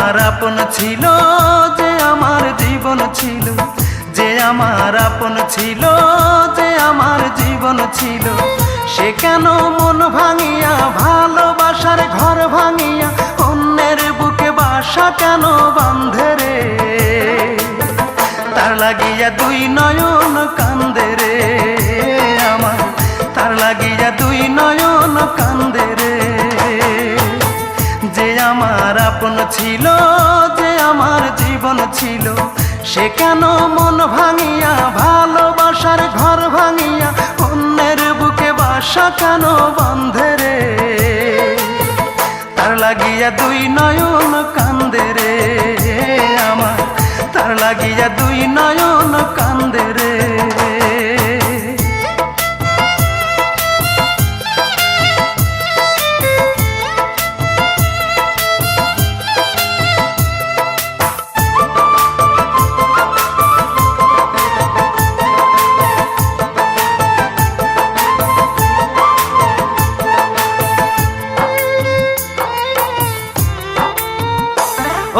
আমার আপন ছিল, যে আমার জীবন ছিল, যে আমার আপন ছিল, যে আমার জীবন ছিল, সে কেন মন ভাঙিয়া ভালোবাসার ঘর ভাঙিয়া অন্যের বুকে বাসা কেন বাঁধে রে? তার লাগিয়া দুই নয়ন কান্দে রে আমার, তার লাগিয়া দুই নয়ন কান্দে রে। যে আমার আপন ছিল, যে আমার জীবন ছিল, সে কেন মন ভাঙিয়া ভালোবাসার ঘর ভাঙিয়া অন্যের বুকে বাসা কেন বাঁধে রে? তার লাগিয়া দুই নয়ন কান্দে রে আমার, তার লাগিয়া দুই নয়ন কান্দে রে।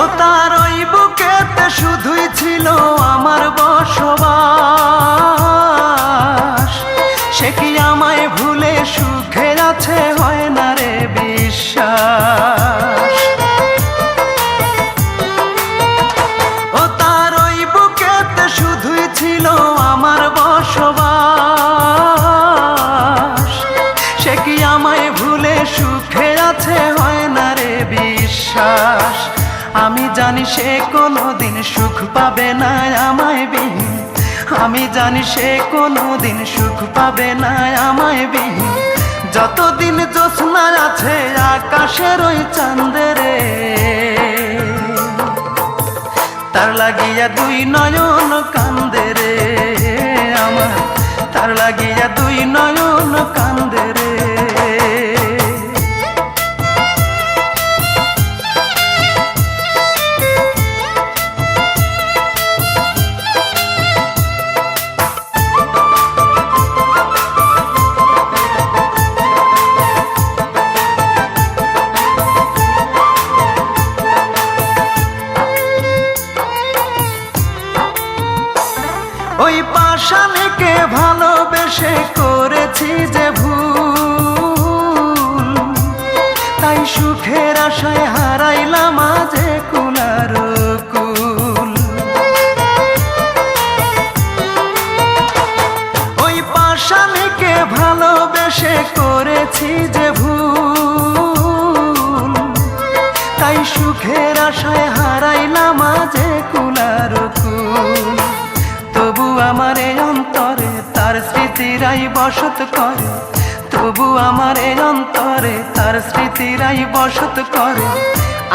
ও তার ওই বুকেতে শুধুই ছিল আমার বসবাস, সে কি আমায় ভুলে সুখে আছে হয় না রে বিশ্বাস? ও তার ওই বুকেতে শুধুই ছিল আমার বসবাস, সে কি আমায় ভুলে সুখে আছে হয় না রে বিশ্বাস? আমি জানি সে কোনোদিন সুখ পাবে না আমায় বিহীন, আমি জানি সে কোনোদিন সুখ পাবে না আমায় বিহীন। যতদিন জ্যোৎস্না আছে আকাশের ওই চাঁদে রে, তার লাগিয়া দুই নয়ন কান্দে রে আমার, তার লাগিয়া দুই নয়ন কান্দে রে। ওই পাষাণীকে ভালোবেসে করেছি যে ভুল, তাই সুখের আশায় হারাইলাম আজে কুলার কুল। ওই পাষাণীকে ভালোবেসে করেছি যে ভুল, তাই সুখের আশায় হারাইলাম আজে কুলার কুল। তবু আমার এই অন্তরে তার স্মৃতিরাই বসত করে, তবু আমার এই অন্তরে তার স্মৃতিরাই বসত করে।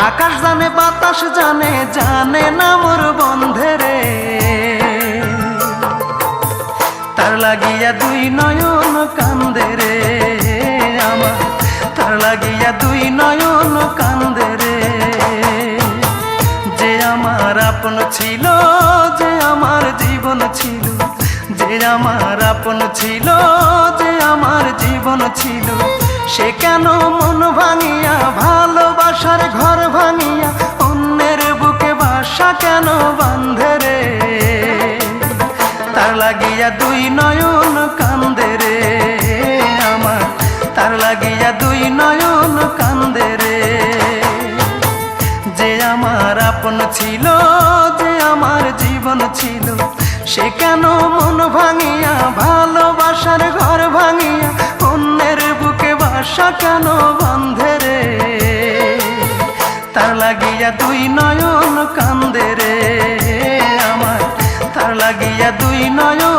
আকাশ জানে বাতাস জানে, জানে না মোর বন্ধে রে। তার লাগিয়া দুই নয়ন কান্দে রে আমার, তার লাগিয়া দুই নয়ন কান্দে রে। যে আমার আপন ছিল, যে আমার জীবন ছিল, যে আমার আপন ছিল, যে আমার জীবন ছিল, সে কেন মন ভাঙিয়া ভালোবাসার ঘর ভাঙিয়া অন্যের বুকে বাসা কেন বাঁধে রে? তার লাগিয়া দুই নয়ন কান্দে রে আমার, তার লাগিয়া দুই নয়ন কান্দে রে। যে আমার আপন ছিল, যে আমার জীবন ছিল, সে কেন মন ভাঙিয়া ভালোবাসার ঘর ভাঙিয়া অন্যের বুকে বাসা কেন বাঁধে রে? তার লাগিয়া দুই নয়ন কান্দে রে আমার, তার লাগিয়া দুই নয়ন